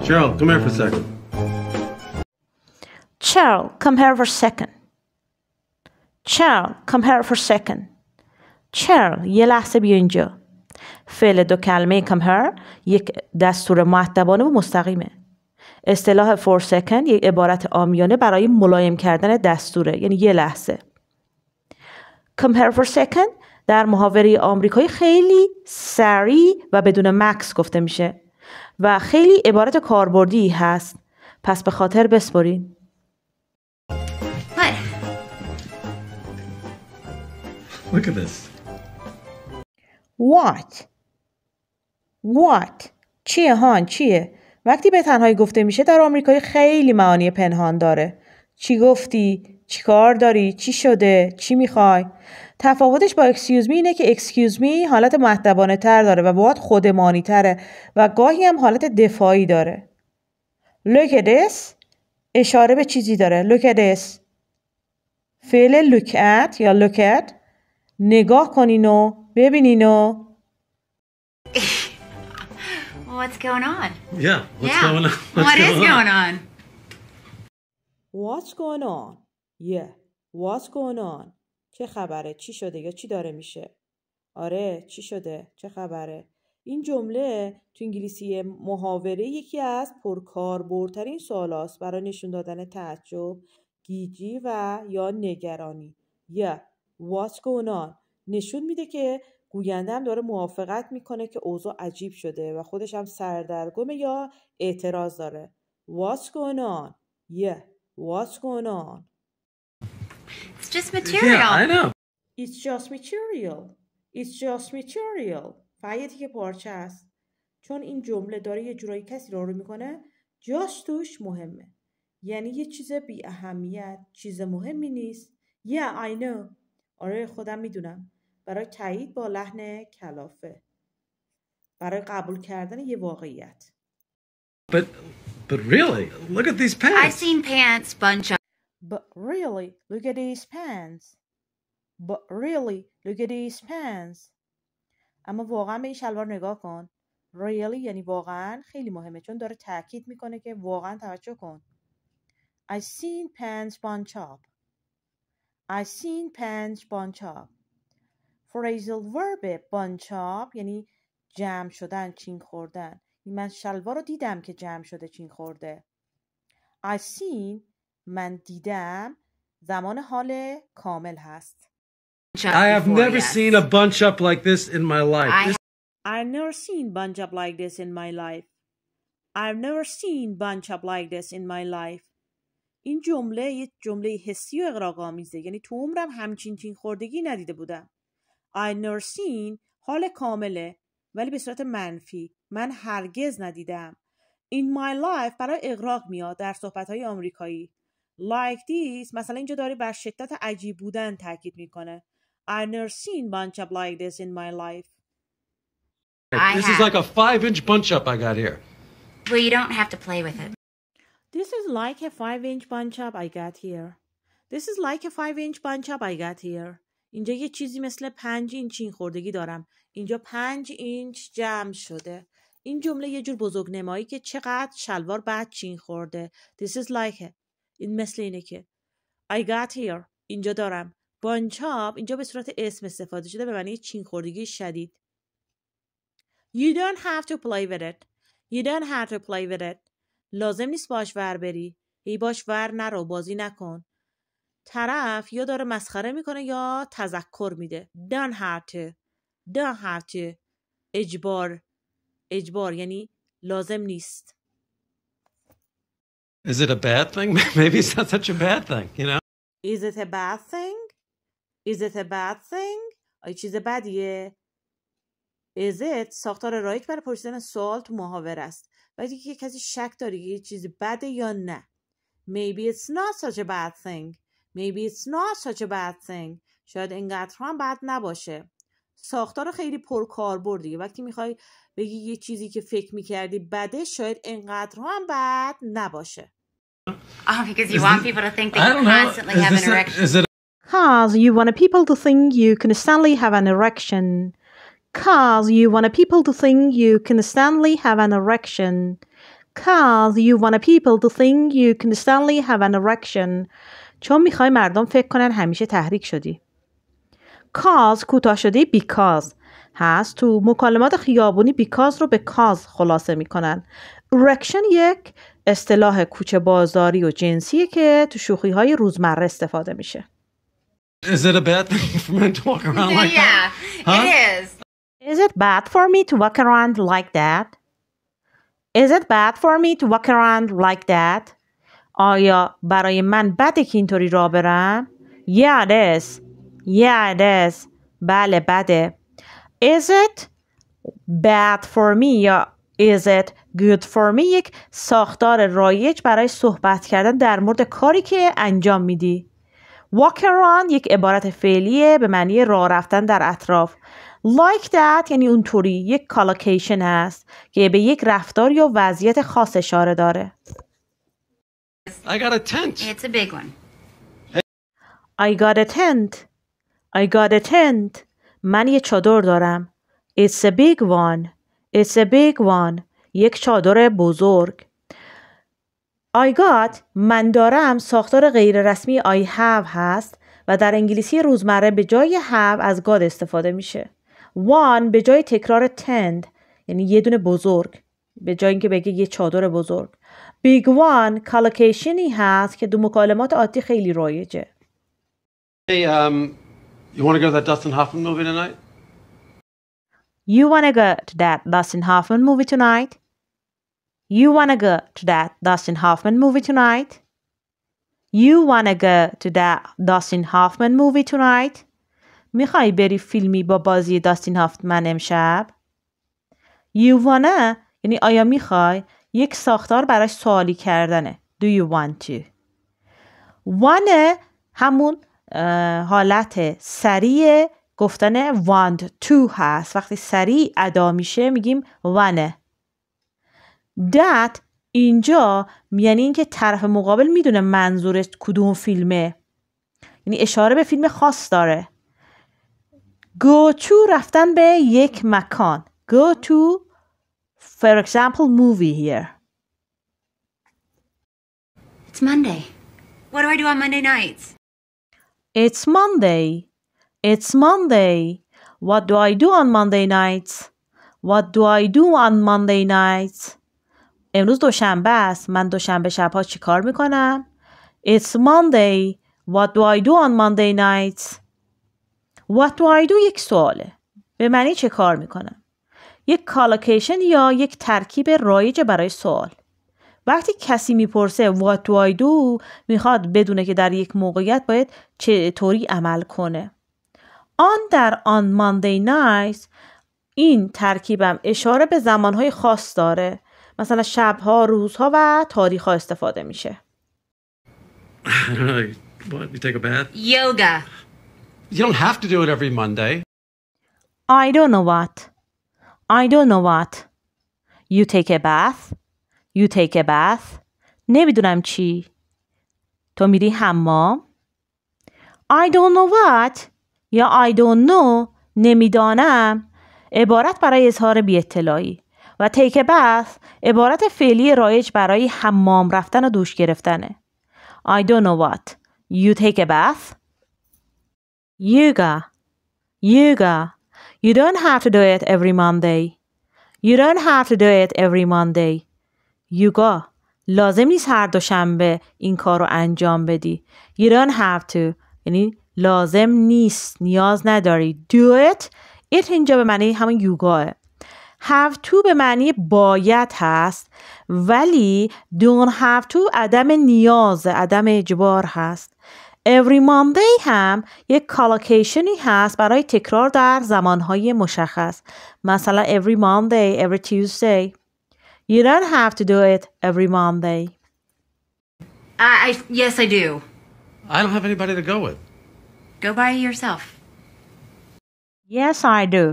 Cheryl, come here for a second. Cheryl, come here for a second. Cheryl, come here for a second. Cheryl, یه لحظه بیا اینجا. فعل دو کلمه come here یک دستور مؤدبانه و مستقیمه. اصطلاح for second یک عبارت عامیانه برای ملایم کردن دستوره، یعنی یه لحظه. come here for a second در محاوره آمریکایی خیلی سریع و بدون مکس گفته میشه و خیلی عبارت کاربردی هست، پس به خاطر بسپرین. Look at this. What چیه هان چیه؟ وقتی به تنهایی گفته میشه در آمریکایی خیلی معانی پنهان داره. چی گفتی؟ چی کار داری؟ چی شده؟ چی میخوای؟ تفاوتش با excuse me اینه که excuse me حالت مؤدبانه تر داره و باید خودمانی تره و گاهی هم حالت دفاعی داره. Look at this اشاره به چیزی داره. Look at this فعل look at یا look at نگاه کنین و ببینین و What's going on? Yeah, what's going on? What is going on? What's going on? Yeah, what's going on? چه خبره؟ چی شده یا چی داره میشه؟ آره، چی شده؟ چه خبره؟ این جمله تو انگلیسی محاوره یکی از پرکاربردترین سوالات برای نشون دادن تعجب، گیجی و یا نگرانی. Yeah, what's going on? نشون میده که گوینده هم داره موافقت میکنه که اوضاع عجیب شده و خودش هم سردرگمه یا اعتراض داره. What's going on? Yeah, what's going on? It's just material. Yeah, I know. It's just material. It's just material. فقط که پارچه است. چون این جمله داره یه جورایی کسی رو میکنه just توش مهمه. یعنی یه چیز بی اهمیت، چیز مهمی نیست. Yeah, I know. آره خودم میدونم. برای تایید با لحن کلافه. برای قبول کردن یه واقعیت. But really, look at these pants. I've seen pants bunch up. But really, look at these pants. But really, look at these pants. اما واقعا به این شلوار نگاه کن. Really یعنی واقعا خیلی مهمه چون داره تاکید میکنه که واقعا توجه کن. I've seen pants bunch up. I've seen pants bunch up. Phrasal verb bunch up یعنی جمع شدن، چین خوردن. من شلوار رو دیدم که جمع شده، چین خورده. I've seen من دیدم زمان حال کامل هست. I have never seen a bunch up like this in my life. I've never seen bunch up like this in my life. I've never seen bunch up like this in my life. این جمله یه جمله حسی و اغراق‌آمیزه، یعنی تو عمرم همچین چین خوردگی ندیده بودم. I've never seen حال کامله ولی به صورت منفی. من هرگز ندیدم. In my life برای اغراق میاد در صحبت‌های آمریکایی. Like this مثلا اینجا داره بر شدت عجیب بودن تاکید میکنه. I've never seen bunch up like this in my life. This is like a 5-inch bunch up I got here. Well, you don't have to play with it. This is like a 5-inch bunch up I got here. This is like a 5-inch bunch up I got here. اینجا یه چیزی مثل 5 اینچ چین خوردگی دارم. اینجا 5 اینچ جمع شده. این جمله یه جور بزرگنمایی که چقدر شلوار بعد چین خورده. This is like it. این مثل اینه که I got here. اینجا دارم. bunch up اینجا به صورت اسم استفاده شده به معنی چین خوردگی شدید. You don't have to play with it. You don't have to play with it. لازم نیست باش ور بری. هی باش ور نرو، بازی نکن. طرف یا داره مسخره میکنه یا تذکر میده. Don't have to. Don't have to. اجبار یعنی لازم نیست. Is it a bad thing? Maybe it's not such a bad thing, you know? Is it a bad thing? Is it a bad thing? آیا چیز بدیه؟ Is it ساختار رایج برای پرسیدن سوال تو محاوره است. وقتی که کسی شک داره که یه چیز بده یا نه. Maybe it's not such a bad thing. Maybe it's not such a bad thing. شاید اینقدر هم بد نباشه. ساختار خیلی پرکاربردیه. وقتی میخوای بگی یه چیزی که فکر میکردی بده شاید اینقدر هم بد نباشه. Oh, because you want people to think that you constantly have an erection. Is it Cause you want people to think you constantly have an erection. Cause you want people to think you constantly have an erection. Cause you want people to think you constantly have an erection. چون میخوای مردم فکر کنن همیشه تحریک شدی. Cause کوتاه شده because هست. تو مکالمات خیابونی because رو به cause خلاصه میکنن. erection یک اصطلاح کوچه بازاری و جنسیه که تو شوخی‌های روزمره استفاده میشه. Is it a bad thing for men to walk around like that? Yeah, it is. Is it bad for me to walk around like that? Is it bad for me to walk around like that? آیا برای من بده که اینطوری راه برم؟ Yeah, it is. Yeah, it is. بله بده. Is it bad for me یا is it good for me یک ساختار رایج برای صحبت کردن در مورد کاری که انجام میدی. Walk around یک عبارت فعلیه به معنی راه رفتن در اطراف. Like that یعنی اونطوری یک collocation هست که به یک رفتار یا وضعیت خاص اشاره داره. I got a tent. It's a big one. I got a tent. I got a tent. من یه چادر دارم. It's a big one. It's a big one. یک چادر بزرگ. I got من دارم ساختار غیر رسمی I have هست و در انگلیسی روزمره به جای have از got استفاده میشه. One به جای تکرار tend یعنی یه دونه بزرگ به جای اینکه بگه یه چادر بزرگ. Big one collocationی هست که دو مکالمات عادی خیلی رایجه. Hey, you want to go to that Dustin Hoffman movie tonight? You wanna go to that Dustin Hoffman movie tonight? You wanna go to that Dustin Hoffman movie tonight? You wanna go to that Dustin Hoffman movie tonight? میخوای بری فیلمی با بازی داستین هافمن امشب؟ You wanna یعنی آیا میخوای یک ساختار برای سوالی کردنه. Do you want to? wanna همون حالت سریع گفتن want to هست. وقتی سریع ادا میشه میگیم wanna. That اینجا یعنی اینکه طرف مقابل میدونه منظورش کدوم فیلمه. یعنی اشاره به فیلم خاص داره. Go to رفتن به یک مکان. Go to for example movie here. It's Monday. What do I do on Monday nights? It's Monday. It's Monday. What do I do on Monday nights? What do I do on Monday nights? امروز دوشنبه است. من دوشنبه شبها چی کار میکنم؟ It's Monday. What do I do on Monday nights? What do I do یک سواله. به معنی چه کار میکنم؟ یک collocation یا یک ترکیب رایج برای سوال. وقتی کسی میپرسه What do I do میخواد بدونه که در یک موقعیت باید چطوری عمل کنه. در on Monday nights این ترکیبم اشاره به زمانهای خاص داره. مثلا شبها، روزها و تاریخها استفاده میشه. I don't know. What? You take a bath? Yoga. You don't have to do it every Monday. I don't know what. I don't know what. You take a bath. You take a bath. نمیدونم چی. تو میری حمام. I don't know what. یا I don't know. نمیدانم. عبارت برای اظهار بی اطلاعی. و take a bath عبارت فعلی رایج برای حمام رفتن و دوش گرفتنه. I don't know what. You take a bath. Yoga. Yoga. You don't have to do it every Monday. You don't have to do it every Monday. Yoga. لازم نیست هر دوشنبه این کار رو انجام بدی. You don't have to. یعنی لازم نیست. نیاز نداری. Do it. It اینجا به معنی همون یوگاه. Have to به معنی باید هست ولی don't have to عدم نیاز، عدم اجبار هست. Every Monday هم یک collocationی هست برای تکرار در زمانهای مشخص. مثلا every Monday, every Tuesday. You don't have to do it every Monday. Yes, I do. I don't have anybody to go with. Go by yourself. Yes, I do.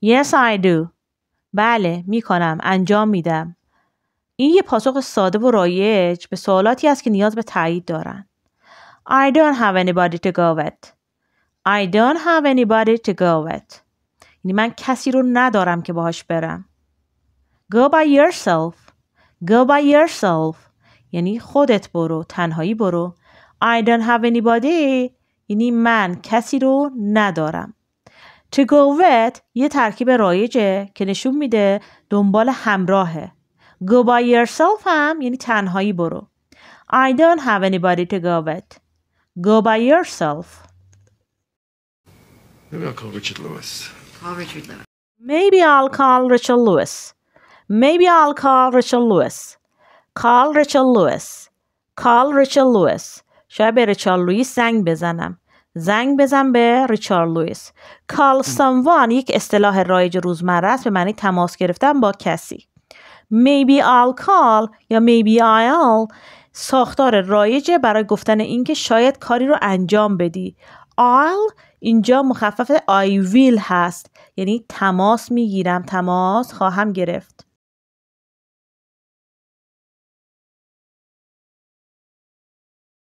Yes, I do. بله، میکنم. انجام میدم. این یه پاسخ ساده و رایج به سوالاتی است که نیاز به تایید دارن. I don't have anybody to go with. I don't have anybody to go with. یعنی من کسی رو ندارم که باهاش برم. Go by yourself. Go by yourself. یعنی خودت برو، تنهایی برو. I don't have anybody. یعنی من کسی رو ندارم. To go with یه ترکیب رایجه که نشون میده دنبال همراهه. Go by yourself هم یعنی تنهایی برو. I don't have anybody to go with. Go by yourself. Maybe I'll call Richard Lewis. Call Richard Lewis. Maybe I'll call Richard Lewis. Maybe I'll call Richard Lewis. Call Richard Lewis. Call Richard Lewis. شاید به ریچارد لوئیس زنگ بزنم. زنگ بزن به ریچارد لوئیس. Call someone یک اصطلاح رایج روزمره است به معنی تماس گرفتن با کسی. Maybe I'll call یا maybe I'll ساختار رایجه برای گفتن اینکه شاید کاری رو انجام بدی. I'll اینجا مخفف I will هست، یعنی تماس میگیرم، تماس خواهم گرفت.